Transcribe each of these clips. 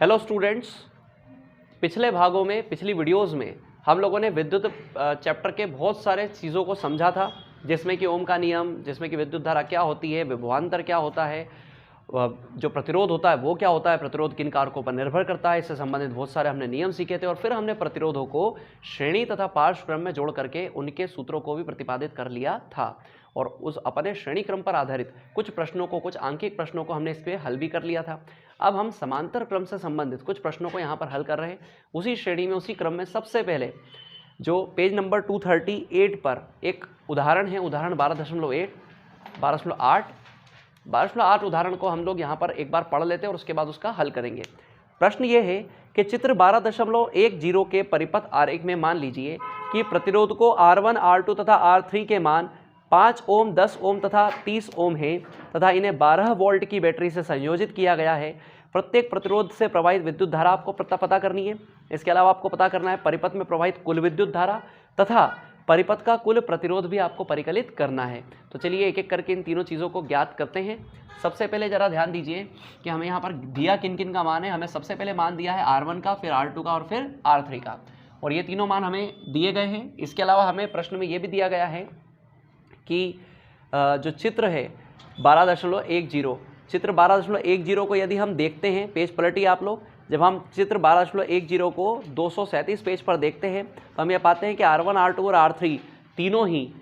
Hello students, पिछले भागों में पिछली वीडियोस में हम लोगों ने विद्युत चैप्टर के बहुत सारे चीज़ों को समझा था, जिसमें कि ओम का नियम, जिसमें कि विद्युत धारा क्या होती है, विभवांतर क्या होता है, जो प्रतिरोध होता है वो क्या होता है, प्रतिरोध किन कारकों पर निर्भर करता है, इससे संबंधित बहुत सारे हमने नियम सीखे थे। और फिर हमने प्रतिरोधों को श्रेणी तथा पार्श्व क्रम में जोड़ करके उनके सूत्रों को भी प्रतिपादित कर लिया था और उस अपने श्रेणी क्रम पर आधारित कुछ प्रश्नों को, कुछ आंकिक प्रश्नों को हमने इस पर हल भी कर लिया था। अब हम समांतर क्रम से संबंधित कुछ प्रश्नों को यहाँ पर हल कर रहे हैं। उसी श्रेणी में, उसी क्रम में सबसे पहले जो पेज नंबर 238 पर एक उदाहरण है, उदाहरण 12.8 उदाहरण को हम लोग यहाँ पर एक बार पढ़ लेते हैं और उसके बाद उसका हल करेंगे। प्रश्न ये है कि चित्र 12.10 के परिपथ आरेख में मान लीजिए कि प्रतिरोध को R1, R2 तथा R3 के मान 5 ओम, 10 ओम तथा 30 ओम है तथा इन्हें 12 वोल्ट की बैटरी से संयोजित किया गया है। प्रत्येक प्रतिरोध से प्रवाहित विद्युत धारा आपको पता करनी है। इसके अलावा आपको पता करना है परिपथ में प्रवाहित कुल विद्युत धारा तथा परिपथ का कुल प्रतिरोध भी आपको परिकलित करना है। तो चलिए एक एक करके इन तीनों चीज़ों को ज्ञात करते हैं। सबसे पहले जरा ध्यान दीजिए कि हमें यहाँ पर दिया किन किन का मान है। हमें सबसे पहले मान दिया है R1 का, फिर R2 का और फिर R3 का, और ये तीनों मान हमें दिए गए हैं। इसके अलावा हमें प्रश्न में ये भी दिया गया है कि जो चित्र है 12.10, चित्र 12.10 को यदि हम देखते हैं, पेज पलटिए आप लोग, जब हम चित्र 12.10 को 237 पेज पर देखते हैं तो हम ये पाते हैं कि R1, R2 और R3 तीनों ही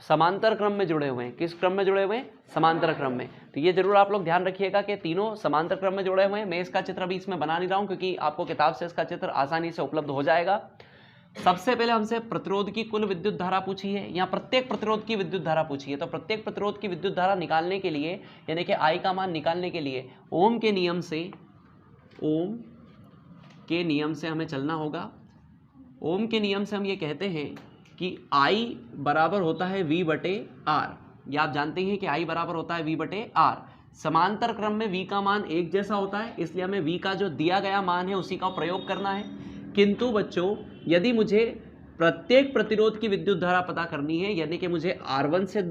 समांतर क्रम में जुड़े हुए हैं। किस क्रम में जुड़े हुए हैं? समांतर क्रम में। तो ये जरूर आप लोग ध्यान रखिएगा कि तीनों समांतर क्रम में जुड़े हुए हैं। मैं इसका चित्र अभी इसमें बना नहीं रहा हूँ क्योंकि आपको किताब से इसका चित्र आसानी से उपलब्ध हो जाएगा। सबसे पहले हमसे प्रतिरोध की कुल विद्युत धारा पूछी है, या प्रत्येक प्रतिरोध की विद्युत धारा पूछी है। तो प्रत्येक प्रतिरोध की विद्युत धारा निकालने के लिए, यानी कि I का मान निकालने के लिए ओम के नियम से हमें चलना होगा। ओम के नियम से हम ये कहते हैं कि I बराबर होता है V बटे R। ये आप जानते हैं कि I बराबर होता है V बटे R। समांतर क्रम में V का मान एक जैसा होता है, इसलिए हमें V का जो दिया गया मान है उसी का प्रयोग करना है। किंतु बच्चों, यदि मुझे प्रत्येक प्रतिरोध की विद्युत धारा पता करनी है, यानी कि मुझे R1 से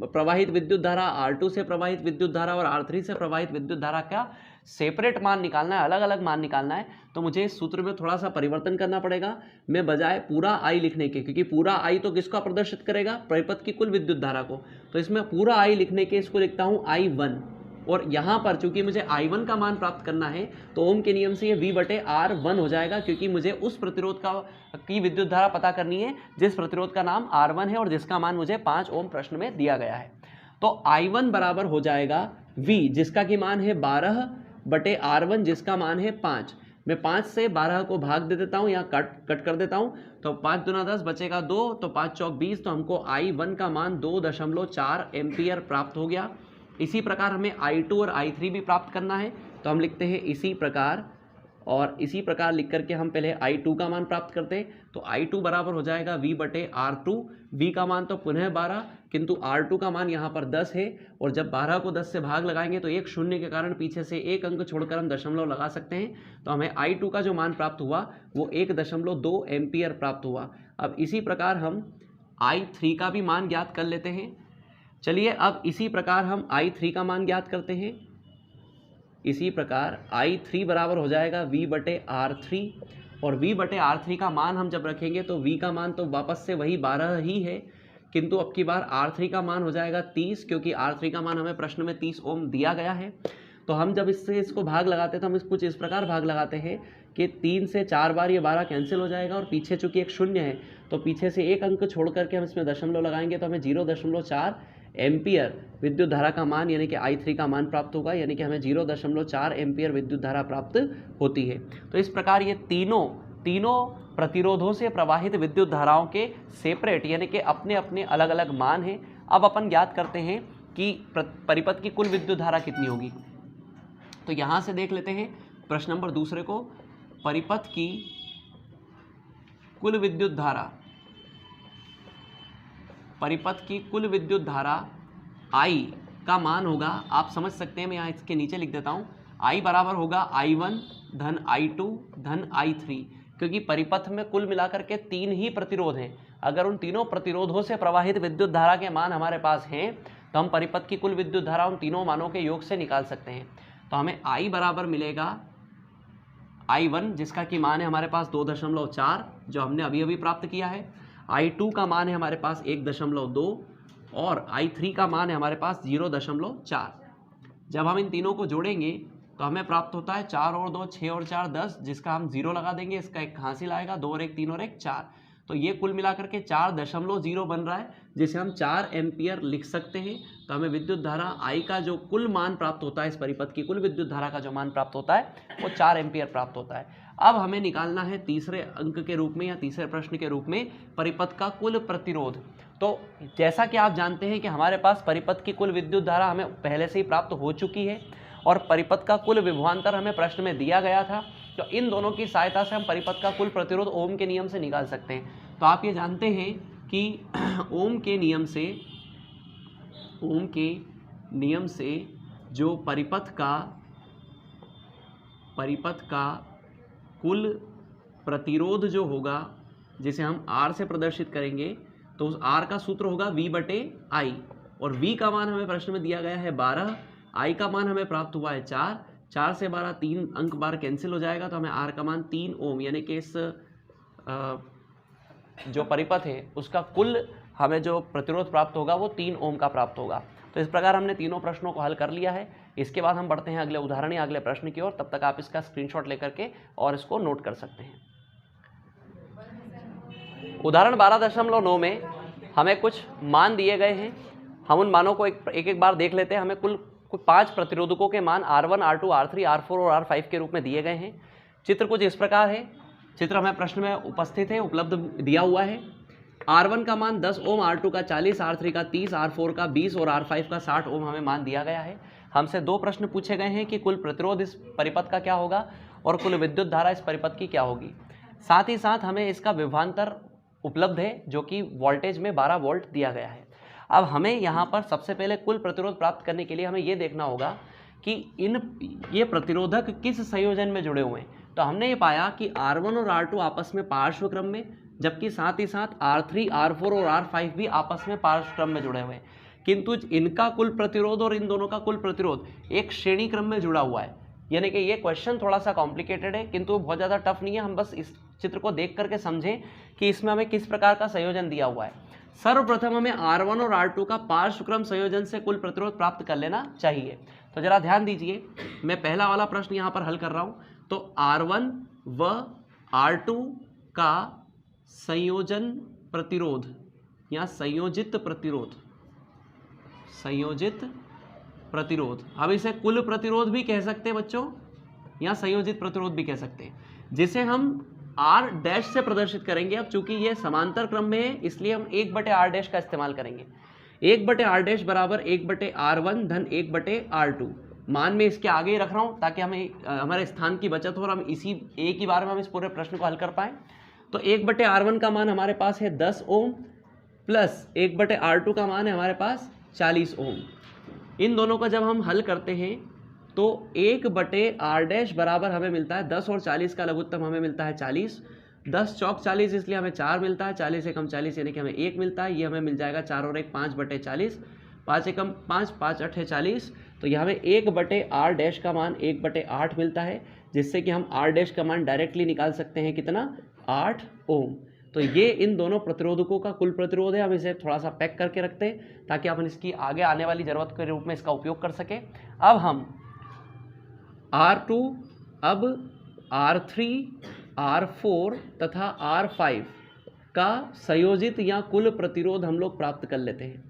प्रवाहित विद्युत धारा, R2 से प्रवाहित विद्युत धारा और R3 से प्रवाहित विद्युत धारा का सेपरेट मान निकालना है, अलग अलग मान निकालना है, तो मुझे इस सूत्र में थोड़ा सा परिवर्तन करना पड़ेगा। मैं बजाय पूरा I लिखने के, क्योंकि पूरा I तो किसका प्रदर्शित करेगा? परिपथ की कुल विद्युत धारा को, तो इसमें पूरा I लिखने के इसको लिखता हूँ I1। और यहाँ पर चूंकि मुझे I1 का मान प्राप्त करना है तो ओम के नियम से ये V बटे R1 हो जाएगा, क्योंकि मुझे उस प्रतिरोध की विद्युत धारा पता करनी है जिस प्रतिरोध का नाम R1 है और जिसका मान मुझे 5 ओम प्रश्न में दिया गया है। तो I1 बराबर हो जाएगा V, जिसका की मान है 12 बटे R1, जिसका मान है 5। मैं 5 से 12 को भाग दे देता हूँ, यहाँ कट कर देता हूँ, तो 5 दूना 10 बचेगा 2, तो 5 चौक 20, तो हमको I1 का मान 2.4 एम्पियर प्राप्त हो गया। इसी प्रकार हमें I2 और I3 भी प्राप्त करना है, तो हम लिखते हैं इसी प्रकार, और इसी प्रकार लिख करके हम पहले I2 का मान प्राप्त करते हैं। तो I2 बराबर हो जाएगा V बटे R2। V का मान तो पुनः 12, किंतु R2 का मान यहाँ पर 10 है, और जब 12 को 10 से भाग लगाएंगे तो एक शून्य के कारण पीछे से एक अंक छोड़कर हम दशमलव लगा सकते हैं। तो हमें I2 का जो मान प्राप्त हुआ वो 1.2 एम्पियर प्राप्त हुआ। अब इसी प्रकार हम I3 का भी मान ज्ञात कर लेते हैं। चलिए अब इसी प्रकार हम I3 का मान ज्ञात करते हैं। इसी प्रकार I3 बराबर हो जाएगा V बटे R3, और V बटे R3 का मान हम जब रखेंगे तो V का मान तो वापस से वही 12 ही है, किंतु अब की बार R3 का मान हो जाएगा 30, क्योंकि R3 का मान हमें प्रश्न में 30 ओम दिया गया है। तो हम जब इसको भाग लगाते हैं तो हम कुछ इस प्रकार भाग लगाते हैं कि 3 से 4 बार ये 12 कैंसिल हो जाएगा, और पीछे चूंकि एक शून्य है तो पीछे से एक अंक छोड़ करके हम इसमें दशमलव लगाएंगे तो हमें 0.4 एम्पियर विद्युत धारा का मान, यानी कि I3 का मान प्राप्त होगा, यानी कि हमें 0.4 एम्पियर विद्युत धारा प्राप्त होती है। तो इस प्रकार ये तीनों प्रतिरोधों से प्रवाहित विद्युत धाराओं के सेपरेट, यानी कि अपने अपने अलग अलग मान हैं। अब अपन ज्ञात करते हैं कि परिपथ की कुल विद्युत धारा कितनी होगी। तो यहाँ से देख लेते हैं प्रश्न नंबर दूसरे को। परिपथ की कुल विद्युत धारा, परिपथ की कुल विद्युत धारा I का मान होगा, आप समझ सकते हैं, मैं यहाँ इसके नीचे लिख देता हूँ, I बराबर होगा I1 धन I2 धन I3, क्योंकि परिपथ में कुल मिलाकर के 3 ही प्रतिरोध हैं। अगर उन तीनों प्रतिरोधों से प्रवाहित विद्युत धारा के मान हमारे पास हैं तो हम परिपथ की कुल विद्युत धारा उन तीनों मानों के योग से निकाल सकते हैं। तो हमें I बराबर मिलेगा I1 जिसका कि मान है हमारे पास 2.4 जो हमने अभी अभी प्राप्त किया है, I2 का मान है हमारे पास 1.2 और I3 का मान है हमारे पास 0.4। जब हम इन तीनों को जोड़ेंगे तो हमें प्राप्त होता है 4 और 2 6 और 4 10, जिसका हम 0 लगा देंगे, इसका एक हासिल आएगा, 2 और 1 3 और 1 4, तो ये कुल मिलाकर के 4.0 बन रहा है, जिसे हम 4 एम्पियर लिख सकते हैं। तो हमें विद्युत धारा I का जो कुल मान प्राप्त होता है, इस परिपथ की कुल विद्युत धारा का जो मान प्राप्त होता है वो 4 एम्पियर प्राप्त होता है। अब हमें निकालना है तीसरे अंक के रूप में या तीसरे प्रश्न के रूप में परिपथ का कुल प्रतिरोध। तो जैसा कि आप जानते हैं कि हमारे पास परिपथ की कुल विद्युत धारा हमें पहले से ही प्राप्त हो चुकी है और परिपथ का कुल विभवांतर हमें प्रश्न में दिया गया था, तो इन दोनों की सहायता से हम परिपथ का कुल प्रतिरोध ओम के नियम से निकाल सकते हैं। तो आप ये जानते हैं कि ओम के नियम से जो परिपथ का कुल प्रतिरोध जो होगा, जिसे हम R से प्रदर्शित करेंगे, तो उस R का सूत्र होगा V/I, और V का मान हमें प्रश्न में दिया गया है 12, I का मान हमें प्राप्त हुआ है 4, 4 से 12 3 अंक बार कैंसिल हो जाएगा, तो हमें R का मान 3 ओम, यानी कि इस जो परिपथ है उसका कुल हमें जो प्रतिरोध प्राप्त होगा वो 3 ओम का प्राप्त होगा। तो इस प्रकार हमने तीनों प्रश्नों को हल कर लिया है। इसके बाद हम बढ़ते हैं अगले उदाहरण या अगले प्रश्न की ओर। तब तक आप इसका स्क्रीनशॉट लेकर के और इसको नोट कर सकते हैं। उदाहरण 12.9 में हमें कुछ मान दिए गए हैं, हम उन मानों को एक एक बार देख लेते हैं। हमें कुल 5 प्रतिरोधकों के मान R1, R2, R3, R4 और R5 के रूप में दिए गए हैं। चित्र कुछ इस प्रकार है, चित्र हमें प्रश्न में उपस्थित है, उपलब्ध दिया हुआ है। R1 का मान 10 ओम, R2 का 40, R3 का 30, R4 का 20 और R5 का 60 ओम हमें मान दिया गया है। हमसे 2 प्रश्न पूछे गए हैं कि कुल प्रतिरोध इस परिपथ का क्या होगा और कुल विद्युत धारा इस परिपथ की क्या होगी। साथ ही साथ हमें इसका विभवांतर उपलब्ध है जो कि वोल्टेज में 12 वोल्ट दिया गया है। अब हमें यहाँ पर सबसे पहले कुल प्रतिरोध प्राप्त करने के लिए हमें ये देखना होगा कि ये प्रतिरोधक किस संयोजन में जुड़े हुए हैं। तो हमने ये पाया कि R1 और R2 आपस में पार्श्व क्रम में, जबकि साथ ही साथ R3, R4 और R5 भी आपस में पार्श्व क्रम में जुड़े हुए हैं, किंतु इनका कुल प्रतिरोध और इन दोनों का कुल प्रतिरोध एक श्रेणी क्रम में जुड़ा हुआ है। यानी कि ये क्वेश्चन थोड़ा सा कॉम्प्लिकेटेड है, किंतु बहुत ज़्यादा टफ नहीं है। हम बस इस चित्र को देख करके समझें कि इसमें हमें किस प्रकार का संयोजन दिया हुआ है। सर्वप्रथम हमें R1 और R2 का पार्श्व क्रम संयोजन से कुल प्रतिरोध प्राप्त कर लेना चाहिए। तो जरा ध्यान दीजिए, मैं पहला वाला प्रश्न यहाँ पर हल कर रहा हूँ। तो R1 व R2 का संयोजन प्रतिरोध या संयोजित प्रतिरोध, हम इसे कुल प्रतिरोध भी कह सकते हैं बच्चों, या संयोजित प्रतिरोध भी कह सकते हैं, जिसे हम R डैश से प्रदर्शित करेंगे। अब चूंकि ये समांतर क्रम में है इसलिए हम 1/R डैश का इस्तेमाल करेंगे। 1/R डैश बराबर 1/R1 धन 1/R2। मान में इसके आगे ही रख रहा हूँ ताकि हमें हमारे स्थान की बचत हो और हम इसी एक ही बार में हम इस पूरे प्रश्न को हल कर पाएँ। तो 1/R1 का मान हमारे पास है 10 ओम प्लस 1/R2 का मान है हमारे पास 40 ओम। इन दोनों का जब हम हल करते हैं तो 1/R डैश बराबर हमें मिलता है 10 और 40 का लघुत्तम हमें मिलता है 40। 10 चौक 40 इसलिए हमें 4 मिलता है, 40 एकम 40 यानी कि हमें 1 मिलता है। ये हमें मिल जाएगा 4 और 1 5/40, 5 एकम 5, 5 8 40। तो यहाँ हमें 1/R डैश का मान 1/8 मिलता है, जिससे कि हम R डैश का मान डायरेक्टली निकाल सकते हैं कितना, 8 ओम। तो ये इन दोनों प्रतिरोधकों का कुल प्रतिरोध है। हम इसे थोड़ा सा पैक करके रखते हैं ताकि अपन इसकी आगे आने वाली ज़रूरत के रूप में इसका उपयोग कर सकें। अब हम R2, अब R3, R4 तथा R5 का संयोजित या कुल प्रतिरोध हम लोग प्राप्त कर लेते हैं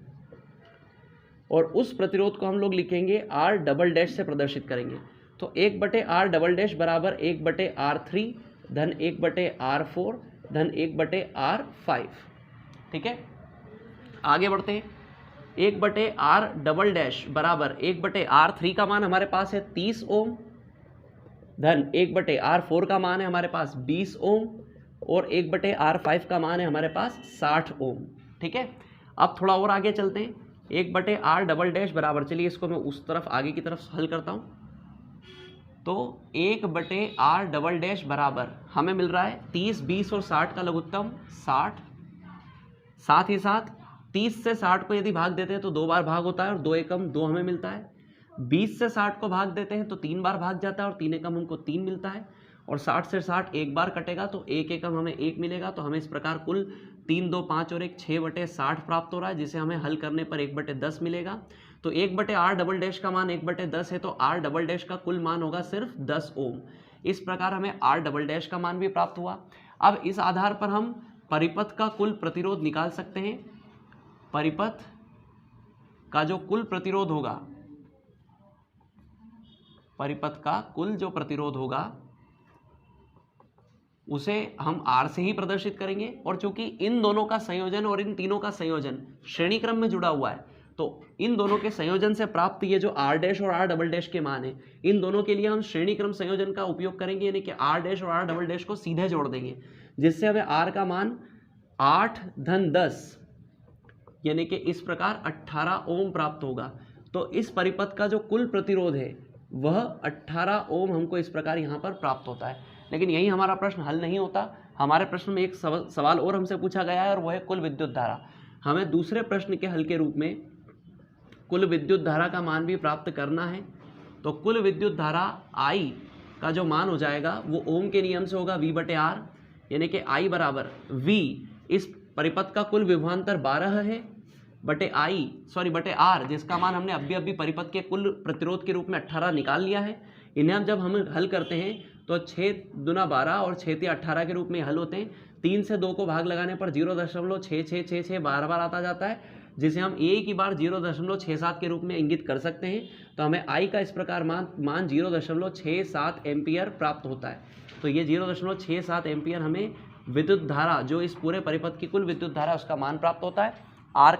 और उस प्रतिरोध को हम लोग लिखेंगे R डबल डैश से प्रदर्शित करेंगे। तो 1/R डबल डैश बराबर 1/R3 धन 1/R4 धन 1/R5। ठीक है, आगे बढ़ते हैं। 1/R डबल डैश बराबर 1/R3 का मान हमारे पास है 30 ओम धन 1/R4 का मान है हमारे पास 20 ओम और 1/R5 का मान है हमारे पास 60 ओम। ठीक है, अब थोड़ा और आगे चलते हैं। 1/R डबल डैश बराबर, चलिए इसको मैं उस तरफ आगे की तरफ हल करता हूँ। तो 1/R डबल डैश बराबर हमें मिल रहा है 30, 20 और 60 का लघुत्तम 60। साथ ही साथ 30 से 60 को यदि भाग देते हैं तो 2 बार भाग होता है और 2 एकम 2 हमें मिलता है। 20 से 60 को भाग देते हैं तो 3 बार भाग जाता है और 3 एकम हमको 3 मिलता है। और 60 से 60 एक बार कटेगा तो एक एकम हमें 1 मिलेगा। तो हमें इस प्रकार कुल 3, 2, 5 और 1 6/60 प्राप्त हो रहा है, जिसे हमें हल करने पर 1/10 मिलेगा। तो 1/r डबल डैश का मान 1/10 है, तो r डबल डैश का कुल मान होगा सिर्फ 10 ओम। इस प्रकार हमें r डबल डैश का मान भी प्राप्त हुआ। अब इस आधार पर हम परिपथ का कुल प्रतिरोध निकाल सकते हैं। परिपथ का जो कुल प्रतिरोध होगा, परिपथ का कुल जो प्रतिरोध होगा उसे हम R से ही प्रदर्शित करेंगे। और चूंकि इन दोनों का संयोजन और इन तीनों का संयोजन श्रेणी क्रम में जुड़ा हुआ है, तो इन दोनों के संयोजन से प्राप्त ये जो R डैश और R डबल डैश के मान है, इन दोनों के लिए हम श्रेणी क्रम संयोजन का उपयोग करेंगे, यानी कि R डैश और R डबल डैश को सीधे जोड़ देंगे, जिससे हमें R का मान 8-10 यानी कि इस प्रकार 18 ओम प्राप्त होगा। तो इस परिपथ का जो कुल प्रतिरोध है वह 18 ओम हमको इस प्रकार यहाँ पर प्राप्त होता है। लेकिन यही हमारा प्रश्न हल नहीं होता। हमारे प्रश्न में एक सवाल और हमसे पूछा गया है, और वह है कुल विद्युत धारा। हमें दूसरे प्रश्न के हल के रूप में कुल विद्युत धारा का मान भी प्राप्त करना है। तो कुल विद्युत धारा I का जो मान हो जाएगा वो ओम के नियम से होगा V/R, यानी कि I बराबर V, इस परिपथ का कुल विभवांतर 12 है, बटे R, जिसका मान हमने अभी परिपथ के कुल प्रतिरोध के रूप में 18 निकाल लिया है। इन्हें अब जब हम हल करते हैं तो 6 दूना 12 और 6 तिया 18 के रूप में हल होते हैं। 3 से 2 को भाग लगाने पर 0.6666 बार आता जाता है, जिसे हम एक ही बार 0.67 के रूप में इंगित कर सकते हैं। तो हमें I का इस प्रकार मान 0.67 एम्पियर प्राप्त होता है। तो ये 0.67 एम्पियर हमें विद्युत धारा, जो इस पूरे परिपथ की कुल विद्युत धारा, उसका मान प्राप्त होता है। R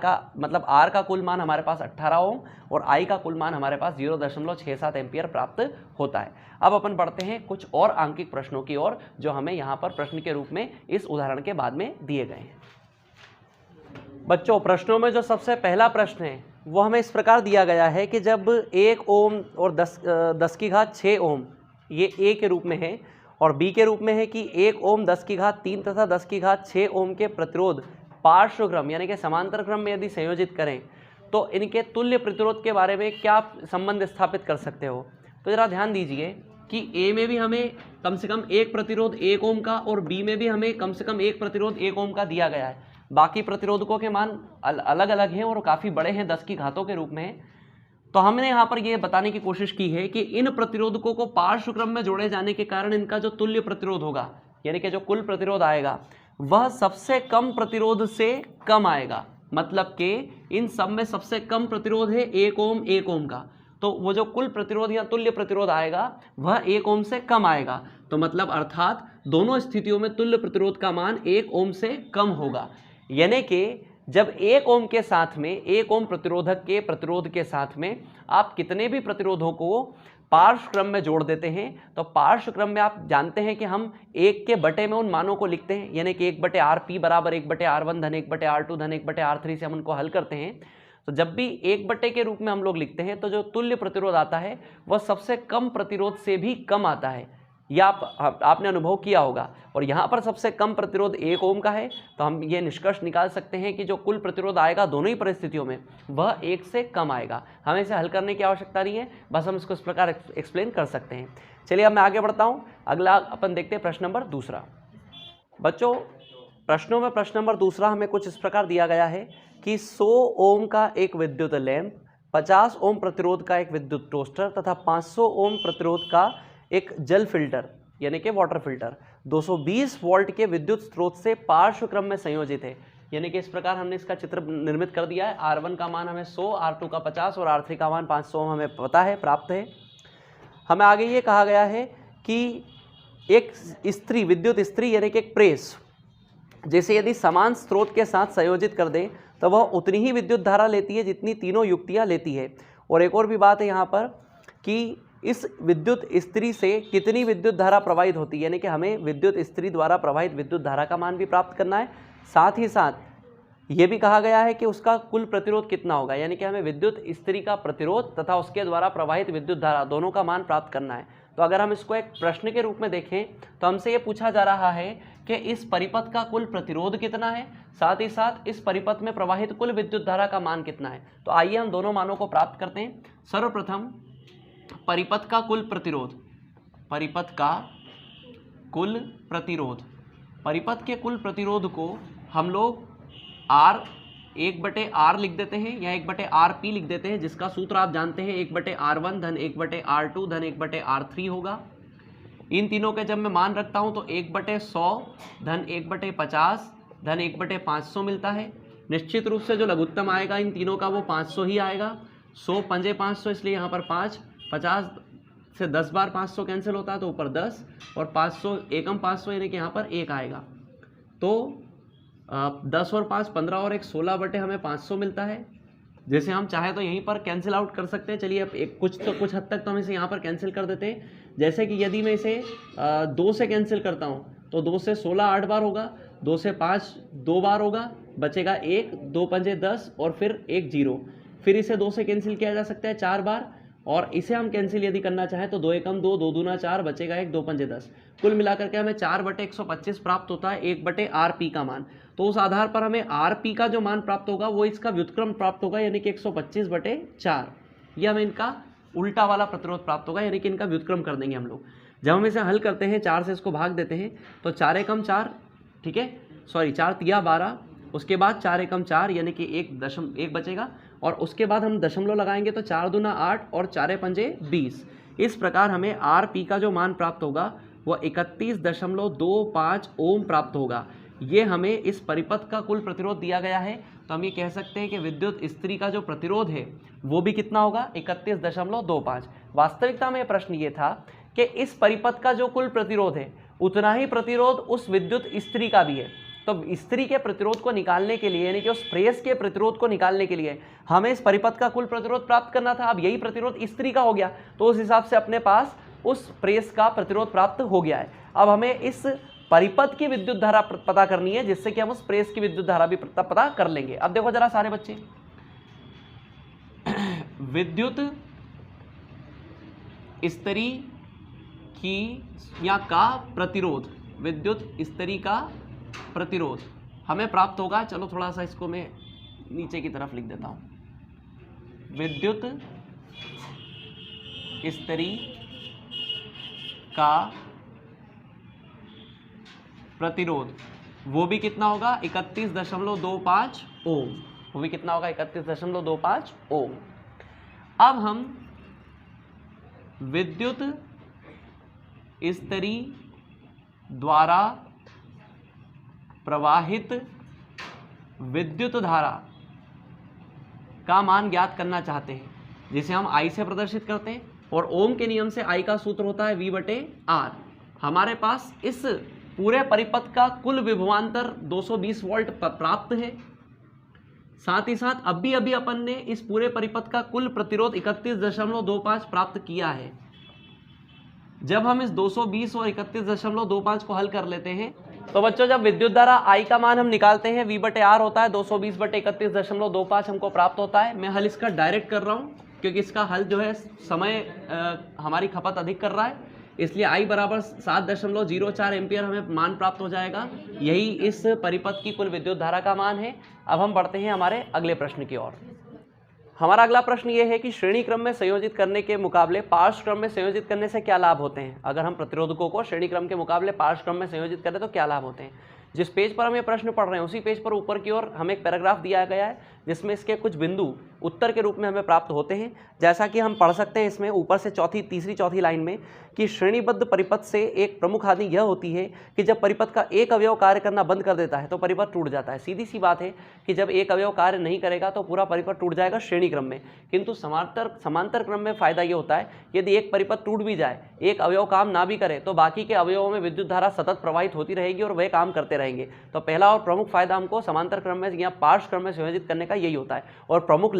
का कुल मान हमारे पास 18 ओम और I का कुल मान हमारे पास 0.67 एम्पियर प्राप्त होता है। अब अपन बढ़ते हैं कुछ और आंकिक प्रश्नों की ओर, जो हमें यहाँ पर प्रश्न के रूप में इस उदाहरण के बाद में दिए गए हैं। बच्चों, प्रश्नों में जो सबसे पहला प्रश्न है वो हमें इस प्रकार दिया गया है कि जब 1 ओम और 10 की घात 6 ओम, ये A के रूप में है, और B के रूप में है कि 1 ओम 10 की घात 3 तथा 10 की घात 6 ओम के प्रतिरोध पार्श्व क्रम यानी कि समांतर क्रम में यदि संयोजित करें तो इनके तुल्य प्रतिरोध के बारे में क्या संबंध स्थापित कर सकते हो। तो जरा ध्यान दीजिए कि A में भी हमें कम से कम एक प्रतिरोध 1 ओम का और B में भी हमें कम से कम एक प्रतिरोध 1 ओम का दिया गया है। बाकी प्रतिरोधकों के मान अलग अलग हैं और काफ़ी बड़े हैं, 10 की घातों के रूप में हैं। तो हमने यहाँ पर यह बताने की कोशिश की है कि इन प्रतिरोधकों को पार्श्व क्रम में जोड़े जाने के कारण इनका जो तुल्य प्रतिरोध होगा, यानी कि जो कुल प्रतिरोध आएगा, वह सबसे कम प्रतिरोध से कम आएगा। मतलब कि इन सब में सबसे कम प्रतिरोध है 1 ओम का, तो वो जो कुल प्रतिरोध या तुल्य प्रतिरोध आएगा वह 1 ओम से कम आएगा। तो मतलब अर्थात दोनों स्थितियों में तुल्य प्रतिरोध का मान 1 ओम से कम होगा। यानी कि जब 1 ओम के साथ में 1 ओम प्रतिरोधक के प्रतिरोध के साथ में आप कितने भी प्रतिरोधों को पार्श्व क्रम में जोड़ देते हैं, तो पार्श्व क्रम में आप जानते हैं कि हम 1 के बटे में उन मानों को लिखते हैं, यानी कि 1/Rp बराबर 1/R1 धन 1/R2 धन 1/R3 से हम उनको हल करते हैं। तो जब भी 1 के रूप में हम लोग लिखते हैं तो जो तुल्य प्रतिरोध आता है वह सबसे कम प्रतिरोध से भी कम आता है। यह आपने अनुभव किया होगा। और यहाँ पर सबसे कम प्रतिरोध 1 ओम का है, तो हम ये निष्कर्ष निकाल सकते हैं कि जो कुल प्रतिरोध आएगा दोनों ही परिस्थितियों में वह 1 से कम आएगा। हमें इसे हल करने की आवश्यकता नहीं है, बस हम इसको इस प्रकार एक्सप्लेन कर सकते हैं। चलिए अब मैं आगे बढ़ता हूँ। अगला अपन देखते हैं प्रश्न नंबर 2। बच्चों, प्रश्नों में प्रश्न नंबर 2 हमें कुछ इस प्रकार दिया गया है कि 100 ओम का एक विद्युत लैंप, 50 ओम प्रतिरोध का एक विद्युत टोस्टर तथा 500 ओम प्रतिरोध का एक जल फिल्टर यानी कि वाटर फिल्टर 220 वोल्ट के विद्युत स्रोत से पार्श्व क्रम में संयोजित है। यानी कि इस प्रकार हमने इसका चित्र निर्मित कर दिया है। R1 का मान हमें 100, R2 का 50 और R3 का मान 500 हमें पता है, प्राप्त है। हमें आगे ये कहा गया है कि एक इस्त्री, विद्युत इस्त्री यानी कि एक प्रेस, जैसे यदि समान स्रोत के साथ संयोजित कर दें तो वह उतनी ही विद्युत धारा लेती है जितनी तीनों युक्तियाँ लेती है। और एक और भी बात है यहाँ पर कि इस विद्युत इस्त्री से कितनी विद्युत धारा प्रवाहित होती है, यानी कि हमें विद्युत इस्त्री द्वारा प्रवाहित विद्युत धारा का मान भी प्राप्त करना है। साथ ही साथ ये भी कहा गया है कि उसका कुल प्रतिरोध कितना होगा, यानी कि हमें विद्युत इस्त्री का प्रतिरोध तथा उसके द्वारा प्रवाहित विद्युत धारा दोनों का मान प्राप्त करना है। तो अगर हम इसको एक प्रश्न के रूप में देखें तो हमसे ये पूछा जा रहा है कि इस परिपथ का कुल प्रतिरोध कितना है, साथ ही साथ इस परिपथ में प्रवाहित कुल विद्युत धारा का मान कितना है। तो आइए हम दोनों मानों को प्राप्त करते हैं। सर्वप्रथम परिपथ का कुल प्रतिरोध, परिपथ का कुल प्रतिरोध, परिपथ के कुल प्रतिरोध को हम लोग R 1/R लिख देते हैं या 1/RP लिख देते हैं, जिसका सूत्र आप जानते हैं 1/R1 धन 1/R2 धन 1/R3 होगा। इन तीनों के जब मैं मान रखता हूं तो 1/100 धन 1/50 धन 1/500 मिलता है। निश्चित रूप से जो लघुत्तम आएगा इन तीनों का वो 500 ही आएगा। 100 पंजे 500, इसलिए यहाँ पर 5, 50 से 10 बार 500 कैंसिल होता है तो ऊपर 10 और 500 एकम 500 यानी कि यहाँ पर 1 आएगा। तो 10 और 5 15 और 1 16 बटे हमें 500 मिलता है। जैसे हम चाहे तो यहीं पर कैंसिल आउट कर सकते हैं। चलिए अब कुछ हद तक तो हम इसे यहाँ पर कैंसिल कर देते हैं। जैसे कि यदि मैं इसे 2 से कैंसिल करता हूँ तो 2 से 16 8 बार होगा, 2 से 5 2 बार होगा, बचेगा 1, 2 पंजे 10 और फिर 1 0। फिर इसे 2 से कैंसिल किया जा सकता है 4 बार, और इसे हम कैंसिल यदि करना चाहें तो 2 एकम 2, 2 दूना 4, बचेगा 1, 2 पंजे 10। कुल मिलाकर के हमें 4/125 प्राप्त होता है 1/RP का मान। तो उस आधार पर हमें RP का जो मान प्राप्त होगा वो इसका व्युत्क्रम प्राप्त होगा, यानी कि 125/4। ये हमें इनका उल्टा वाला प्रतिरोध प्राप्त होगा, यानी कि इनका व्युत्क्रम कर देंगे हम लोग। जब हम इसे हल करते हैं 4 से इसको भाग देते हैं तो 4 एकम 4, ठीक है, सॉरी 4 तिया 12, उसके बाद 4 एकम 4 यानी कि 1 बचेगा, और उसके बाद हम दशमलव लगाएंगे तो 4 दूना 8 और 4 पंजे 20। इस प्रकार हमें RP का जो मान प्राप्त होगा वह 31.25 ओम प्राप्त होगा। ये हमें इस परिपथ का कुल प्रतिरोध दिया गया है। तो हम ये कह सकते हैं कि विद्युत स्त्री का जो प्रतिरोध है वो भी कितना होगा, 31.25। वास्तविकता में प्रश्न ये था कि इस परिपथ का जो कुल प्रतिरोध है उतना ही प्रतिरोध उस विद्युत स्त्री का भी है। तो स्त्री के प्रतिरोध को निकालने के लिए, यानी कि उस प्रेस के प्रतिरोध को निकालने के लिए हमें इस परिपथ का कुल प्रतिरोध प्राप्त करना था। अब यही प्रतिरोध स्त्री का हो गया तो उस हिसाब से अपने पास उस प्रेस का प्रतिरोध प्राप्त हो गया है। अब हमें इस परिपथ की विद्युत धारा पता करनी है, जिससे कि हम उस प्रेस की विद्युत धारा भी पता कर लेंगे। अब देखो जरा सारे बच्चे, विद्युत स्त्री की या का प्रतिरोध, विद्युत स्त्री का प्रतिरोध हमें प्राप्त होगा। चलो थोड़ा सा इसको मैं नीचे की तरफ लिख देता हूं। विद्युत स्त्री का प्रतिरोध वो भी कितना होगा, 31.25 ओम। वो भी कितना होगा, 31.25 ओम। अब हम विद्युत स्त्री द्वारा प्रवाहित विद्युत धारा का मान ज्ञात करना चाहते हैं, जिसे हम I से प्रदर्शित करते हैं, और ओम के नियम से I का सूत्र होता है V/R। हमारे पास इस पूरे परिपथ का कुल विभवांतर 220 वोल्ट प्राप्त है। साथ ही साथ अभी अपन ने इस पूरे परिपथ का कुल प्रतिरोध 31.25 प्राप्त किया है। जब हम इस 220 और 31.25 को हल कर लेते हैं तो बच्चों जब विद्युत धारा I का मान हम निकालते हैं V/R होता है 220/31.25 हमको प्राप्त होता है। मैं हल इसका डायरेक्ट कर रहा हूँ क्योंकि इसका हल जो है समय हमारी खपत अधिक कर रहा है, इसलिए I बराबर 7.04 एम्पियर हमें मान प्राप्त हो जाएगा। यही इस परिपथ की कुल विद्युत धारा का मान है। अब हम बढ़ते हैं हमारे अगले प्रश्न की ओर। हमारा अगला प्रश्न ये है कि श्रेणी क्रम में संयोजित करने के मुकाबले पार्श्व क्रम में संयोजित करने से क्या लाभ होते हैं। अगर हम प्रतिरोधकों को श्रेणी क्रम के मुकाबले पार्श्व क्रम में संयोजित करें तो क्या लाभ होते हैं। जिस पेज पर हम ये प्रश्न पढ़ रहे हैं उसी पेज पर ऊपर की ओर हमें एक पैराग्राफ दिया गया है जिसमें इसके कुछ बिंदु उत्तर के रूप में हमें प्राप्त होते हैं। जैसा कि हम पढ़ सकते हैं इसमें ऊपर से तीसरी चौथी लाइन में कि श्रेणीबद्ध परिपथ से एक प्रमुख हानि यह होती है कि जब परिपथ का एक अवयव कार्य करना बंद कर देता है तो परिपथ टूट जाता है। सीधी सी बात है कि जब एक अवयव कार्य नहीं करेगा तो पूरा परिपथ टूट जाएगा श्रेणी क्रम में। किंतु समांतर क्रम में फायदा ये होता है यदि एक परिपथ टूट भी जाए, एक अवयव काम ना भी करे तो बाकी के अवयवों में विद्युत धारा सतत प्रवाहित होती रहेगी और वे काम करते रहेंगे। तो पहला और प्रमुख फायदा हमको समांतर क्रम में या पार्श्व क्रम में संयोजित करने का यही होता है, और प्रमुख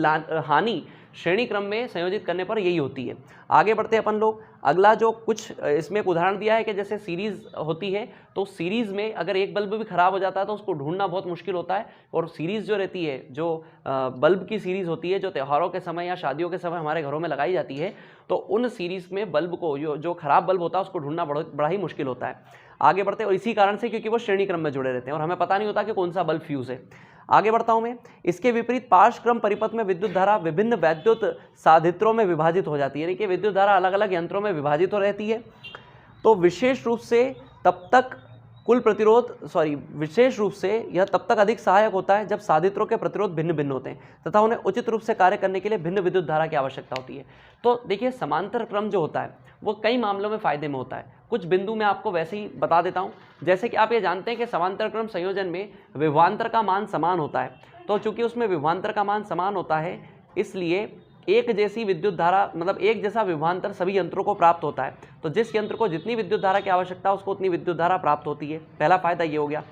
हानि श्रेणी क्रम में संयोजित करने पर यही होती है। आगे बढ़ते हैं अपन लोग। अगला जो कुछ इसमें एक उदाहरण दिया है कि जैसे सीरीज होती है तो सीरीज में अगर एक बल्ब भी खराब हो जाता है तो उसको ढूंढना बहुत मुश्किल होता है। और सीरीज जो रहती है, जो बल्ब की सीरीज होती है जो त्योहारों के समय या शादियों के समय हमारे घरों में लगाई जाती है, तो उन सीरीज में बल्ब को जो खराब बल्ब होता है उसको ढूंढना बड़ा ही मुश्किल होता है। आगे बढ़ते हैं, और इसी कारण से क्योंकि वो श्रेणी क्रम में जुड़े रहते हैं और हमें पता नहीं होता कि कौन सा बल्ब फ्यूज है। आगे बढ़ता हूं मैं। इसके विपरीत पार्श्व क्रम परिपथ में विद्युत धारा विभिन्न वैद्युत साधित्रों में विभाजित हो जाती है, यानी कि विद्युत धारा अलग अलग यंत्रों में विभाजित हो रहती है। तो विशेष रूप से तब तक कुल प्रतिरोध विशेष रूप से यह तब तक अधिक सहायक होता है जब साधित्रों के प्रतिरोध भिन्न भिन्न होते हैं तथा उन्हें उचित रूप से कार्य करने के लिए भिन्न विद्युत धारा की आवश्यकता होती है। तो देखिए, समांतर क्रम जो होता है वो कई मामलों में फायदे में होता है। कुछ बिंदु मैं आपको वैसे ही बता देता हूँ। जैसे कि आप ये जानते हैं कि समांतर क्रम संयोजन में विभवांतर का मान समान होता है, तो चूंकि उसमें विभवांतर का मान समान होता है इसलिए एक जैसी विद्युत धारा, मतलब एक जैसा विभवांतर सभी यंत्रों को प्राप्त होता है। तो जिस यंत्र को जितनी विद्युत धारा की आवश्यकता है उसको उतनी विद्युत धारा प्राप्त होती है। पहला फायदा ये हो गया।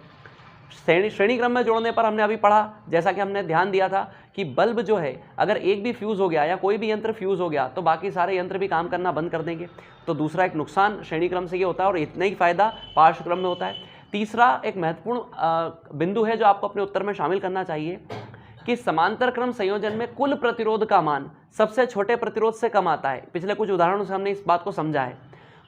श्रेणी क्रम में जोड़ने पर हमने अभी पढ़ा, जैसा कि हमने ध्यान दिया था कि बल्ब जो है अगर एक भी फ्यूज़ हो गया या कोई भी यंत्र फ्यूज़ हो गया तो बाकी सारे यंत्र भी काम करना बंद कर देंगे। तो दूसरा एक नुकसान श्रेणी क्रम से ये होता है और इतना ही फायदा पार्श्व क्रम में होता है। तीसरा एक महत्वपूर्ण बिंदु है जो आपको अपने उत्तर में शामिल करना चाहिए कि समांतर क्रम संयोजन में कुल प्रतिरोध का मान सबसे छोटे प्रतिरोध से कम आता है। पिछले कुछ उदाहरणों से हमने इस बात को समझा है।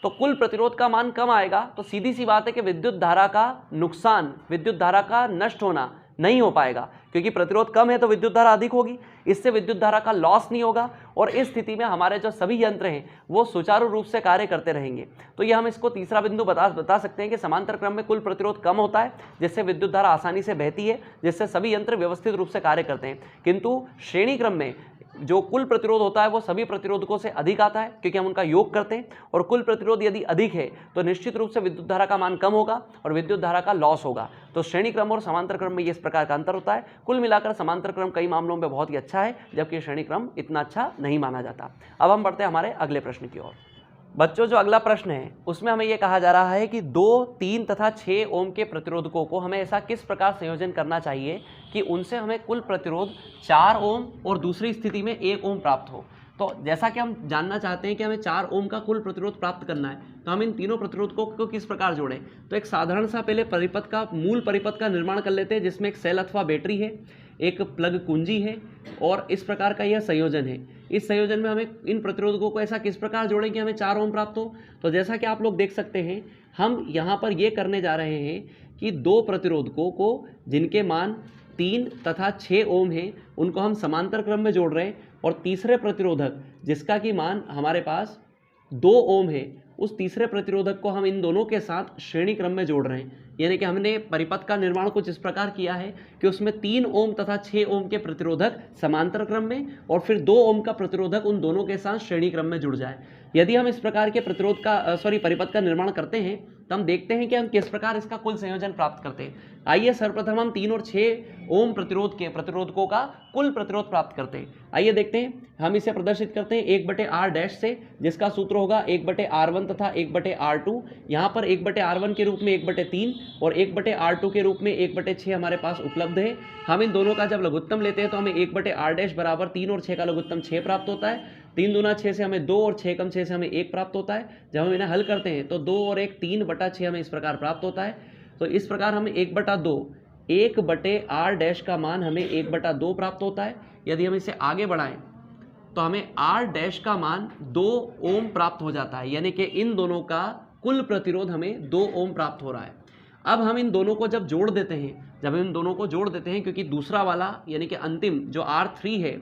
तो कुल प्रतिरोध का मान कम आएगा तो सीधी सी बात है कि विद्युत धारा का नुकसान, विद्युत धारा का नष्ट होना नहीं हो पाएगा, क्योंकि प्रतिरोध कम है तो विद्युत धारा अधिक होगी, इससे विद्युत धारा का लॉस नहीं होगा और इस स्थिति में हमारे जो सभी यंत्र हैं वो सुचारू रूप से कार्य करते रहेंगे। तो ये हम इसको तीसरा बिंदु बता सकते हैं कि समांतर क्रम में कुल प्रतिरोध कम होता है जिससे विद्युत धारा आसानी से बहती है, जिससे सभी यंत्र व्यवस्थित रूप से कार्य करते हैं। किंतु श्रेणी क्रम में जो कुल प्रतिरोध होता है वो सभी प्रतिरोधकों से अधिक आता है क्योंकि हम उनका योग करते हैं, और कुल प्रतिरोध यदि अधिक है तो निश्चित रूप से विद्युत धारा का मान कम होगा और विद्युत धारा का लॉस होगा। तो श्रेणी क्रम और समांतर क्रम में इस प्रकार का अंतर होता है। कुल मिलाकर समांतर क्रम कई मामलों में बहुत ही अच्छा है जबकि श्रेणी क्रम इतना अच्छा नहीं माना जाता। अब हम बढ़ते हैं हमारे अगले प्रश्न की ओर। बच्चों, जो अगला प्रश्न है उसमें हमें यह कहा जा रहा है कि 2, 3 तथा 6 ओम के प्रतिरोधकों को हमें ऐसा किस प्रकार संयोजन करना चाहिए कि उनसे हमें कुल प्रतिरोध 4 ओम और दूसरी स्थिति में 1 ओम प्राप्त हो। तो जैसा कि हम जानना चाहते हैं कि हमें 4 ओम का कुल प्रतिरोध प्राप्त करना है तो हम इन तीनों प्रतिरोधकों को किस प्रकार जोड़ें। तो एक साधारण सा पहले परिपथ का, मूल परिपथ का निर्माण कर लेते हैं जिसमें एक सेल अथवा बैटरी है, एक प्लग कुंजी है और इस प्रकार का यह संयोजन है। इस संयोजन में हमें इन प्रतिरोधकों को ऐसा किस प्रकार जोड़ें कि हमें 4 ओम प्राप्त हो। तो जैसा कि आप लोग देख सकते हैं हम यहाँ पर ये करने जा रहे हैं कि 2 प्रतिरोधकों को जिनके मान 3 तथा 6 ओम हैं उनको हम समांतर क्रम में जोड़ रहे हैं, और तीसरे प्रतिरोधक जिसका कि मान हमारे पास 2 ओम है उस तीसरे प्रतिरोधक को हम इन दोनों के साथ श्रेणी क्रम में जोड़ रहे हैं। यानी कि हमने परिपथ का निर्माण कुछ इस प्रकार किया है कि उसमें 3 ओम तथा 6 ओम के प्रतिरोधक समांतर क्रम में और फिर 2 ओम का प्रतिरोधक उन दोनों के साथ श्रेणी क्रम में जुड़ जाए। यदि हम इस प्रकार के परिपथ का निर्माण करते हैं तो हम देखते हैं कि हम किस प्रकार इसका कुल संयोजन प्राप्त करते हैं। आइए सर्वप्रथम हम 3 और 6 ओम प्रतिरोधकों का कुल प्रतिरोध प्राप्त करते हैं। आइए देखते हैं, हम इसे प्रदर्शित करते हैं 1/r डैश से, जिसका सूत्र होगा 1/r1 तथा 1/r2। यहाँ पर 1/r1 के रूप में 1/3 और 1/r2 के रूप में 1/6 हमारे पास उपलब्ध है। हम इन दोनों का जब लघुत्तम लेते हैं तो हमें 1/r डैश बराबर 3 और 6 का लघुत्तम 6 प्राप्त होता है। 3 दूना 6 से हमें 2 और 6 कम 6 से हमें 1 प्राप्त होता है। जब हम इन्हें हल करते हैं तो 2 और 1 3/6 हमें इस प्रकार प्राप्त होता है। तो इस प्रकार हमें 1/2 1/r डैश का मान हमें 1/2 प्राप्त होता है। यदि हम इसे आगे बढ़ाएं तो हमें r डैश का मान 2 ओम प्राप्त हो जाता है, यानी कि इन दोनों का कुल प्रतिरोध हमें 2 ओम प्राप्त हो रहा है। अब हम इन दोनों को जब जोड़ देते हैं, क्योंकि दूसरा वाला यानी कि अंतिम जो R3 है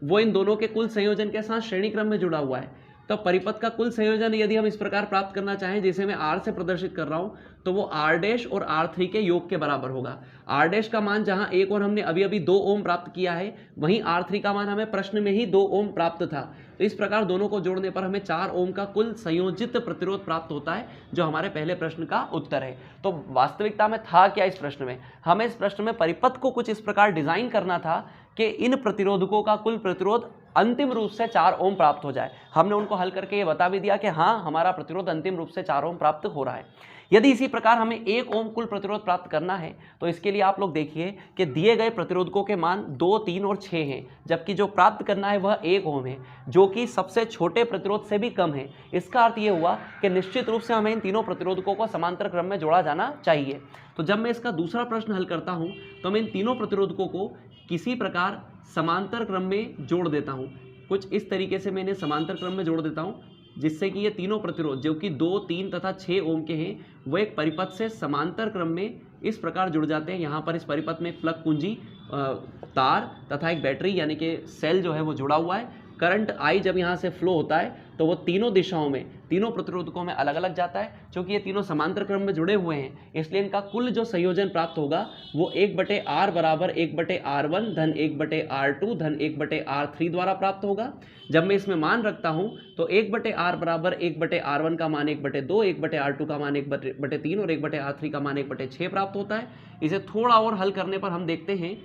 वो इन दोनों के कुल संयोजन के साथ श्रेणी क्रम में जुड़ा हुआ है, तो परिपथ का कुल संयोजन यदि हम इस प्रकार प्राप्त करना चाहें जैसे मैं R से प्रदर्शित कर रहा हूं तो वो R डैश और R3 के योग के बराबर होगा। R डैश का मान जहां 1 और हमने अभी अभी 2 ओम प्राप्त किया है, वहीं R3 का मान हमें प्रश्न में ही 2 ओम प्राप्त था। तो इस प्रकार दोनों को जोड़ने पर हमें 4 ओम का कुल संयोजित प्रतिरोध प्राप्त होता है, जो हमारे पहले प्रश्न का उत्तर है। तो वास्तविकता में था क्या इस प्रश्न में, हमें इस प्रश्न में परिपथ को कुछ इस प्रकार डिजाइन करना था कि इन प्रतिरोधकों का कुल प्रतिरोध अंतिम रूप से 4 ओम प्राप्त हो जाए। हमने उनको हल करके ये बता भी दिया कि हाँ, हमारा प्रतिरोध अंतिम रूप से 4 ओम प्राप्त हो रहा है। यदि इसी प्रकार हमें 1 ओम कुल प्रतिरोध प्राप्त करना है तो इसके लिए आप लोग देखिए कि दिए गए प्रतिरोधकों के मान 2, 3 और 6 हैं, जबकि जो प्राप्त करना है वह 1 ओम है, जो कि सबसे छोटे प्रतिरोध से भी कम है। इसका अर्थ ये हुआ कि निश्चित रूप से हमें इन तीनों प्रतिरोधकों को समांतर क्रम में जोड़ा जाना चाहिए। तो जब मैं इसका दूसरा प्रश्न हल करता हूँ तो मैं इन तीनों प्रतिरोधकों को किसी प्रकार समांतर क्रम में जोड़ देता हूँ। कुछ इस तरीके से मैं इन्हें समांतर क्रम में जोड़ देता हूँ जिससे कि ये तीनों प्रतिरोध जो कि 2, 3 तथा 6 ओम के हैं वो एक परिपथ से समांतर क्रम में इस प्रकार जुड़ जाते हैं। यहाँ पर इस परिपथ में एक प्लग कुंजी, तार तथा एक बैटरी यानी कि सेल जो है वो जुड़ा हुआ है, करंट I जब यहाँ से फ्लो होता है तो वो तीनों दिशाओं में, तीनों प्रतिरोधकों में अलग अलग जाता है। क्योंकि ये तीनों समांतर क्रम में जुड़े हुए हैं, इसलिए इनका कुल जो संयोजन प्राप्त होगा वो 1/R बराबर 1/R1 धन 1/R2 धन 1/R3 द्वारा प्राप्त होगा। जब मैं इसमें मान रखता हूं तो 1/R बराबर 1/R1 का मान 1/2, 1/R2 का मान 1/3 और 1/R3 का मान 1/6 प्राप्त होता है। इसे थोड़ा और हल करने पर हम देखते हैं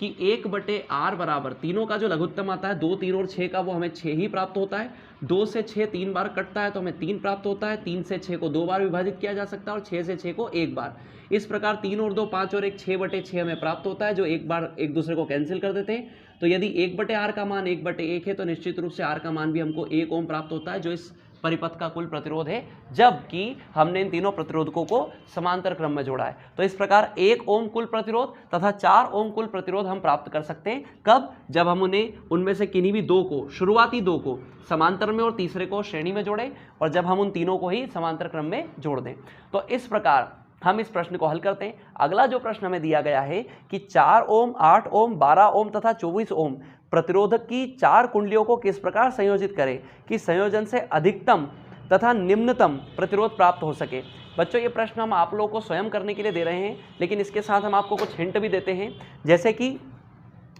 कि 1/R बराबर तीनों का जो लघुत्तम आता है 2, 3 और 6 का, वो हमें 6 ही प्राप्त होता है। 2 से 6 3 बार कटता है तो हमें 3 प्राप्त होता है। 3 से 6 को 2 बार विभाजित किया जा सकता है और 6 से 6 को 1 बार। इस प्रकार 3 और 2 5 और 1 6/6 हमें प्राप्त होता है, जो एक बार एक दूसरे को कैंसिल कर देते हैं। तो यदि 1/R का मान 1/1 है तो निश्चित रूप से R का मान भी हमको 1 ओम प्राप्त होता है, जो इस परिपथ का कुल प्रतिरोध है, जबकि हमने इन तीनों प्रतिरोधकों को समांतर क्रम में जोड़ा है। तो इस प्रकार 1 ओम कुल प्रतिरोध तथा 4 ओम कुल प्रतिरोध हम प्राप्त कर सकते हैं। कब? जब हम उनमें से किन्हीं भी दो को, शुरुआती दो को समांतर में और तीसरे को श्रेणी में जोड़ें, और जब हम उन तीनों को ही समांतर क्रम में जोड़ दें। तो इस प्रकार हम इस प्रश्न को हल करते हैं। अगला जो प्रश्न हमें दिया गया है कि 4 ओम, 8 ओम, 12 ओम तथा 24 ओम प्रतिरोधक की 4 कुंडलियों को किस प्रकार संयोजित करें कि संयोजन से अधिकतम तथा निम्नतम प्रतिरोध प्राप्त हो सके। बच्चों, ये प्रश्न हम आप लोगों को स्वयं करने के लिए दे रहे हैं, लेकिन इसके साथ हम आपको कुछ हिंट भी देते हैं। जैसे कि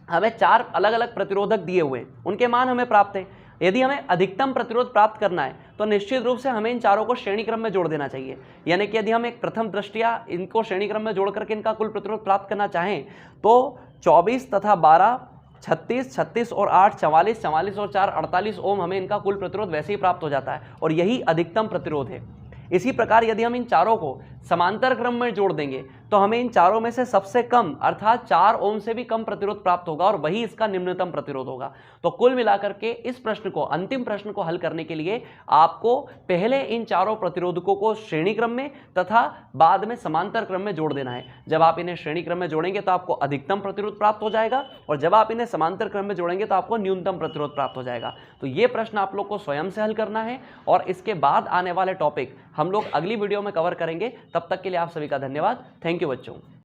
हमें 4 अलग अलग प्रतिरोधक दिए हुए हैं, उनके मान हमें प्राप्त हैं। यदि हमें अधिकतम प्रतिरोध प्राप्त करना है तो निश्चित रूप से हमें इन चारों को श्रेणी क्रम में जोड़ देना चाहिए। यानी कि यदि हम एक प्रथम दृष्टया इनको श्रेणी क्रम में जोड़ करके इनका कुल प्रतिरोध प्राप्त करना चाहें तो 24 तथा 12 36, 36 और 8 44, 44 और 4 48 ओम हमें इनका कुल प्रतिरोध वैसे ही प्राप्त हो जाता है, और यही अधिकतम प्रतिरोध है। इसी प्रकार यदि हम इन चारों को समांतर क्रम में जोड़ देंगे तो हमें इन चारों में से सबसे कम अर्थात 4 ओम से भी कम प्रतिरोध प्राप्त होगा, और वही इसका निम्नतम प्रतिरोध होगा। तो कुल मिलाकर के इस प्रश्न को, अंतिम प्रश्न को हल करने के लिए आपको पहले इन चारों प्रतिरोधकों को श्रेणी क्रम में तथा बाद में समांतर क्रम में जोड़ देना है। जब आप इन्हें श्रेणी क्रम में जोड़ेंगे तो आपको अधिकतम प्रतिरोध प्राप्त हो जाएगा, और जब आप इन्हें समांतर क्रम में जोड़ेंगे तो आपको न्यूनतम प्रतिरोध प्राप्त हो जाएगा। तो ये प्रश्न आप लोग को स्वयं से हल करना है, और इसके बाद आने वाले टॉपिक हम लोग अगली वीडियो में कवर करेंगे। तब तक के लिए आप सभी का धन्यवाद। थैंक यू बच्चों।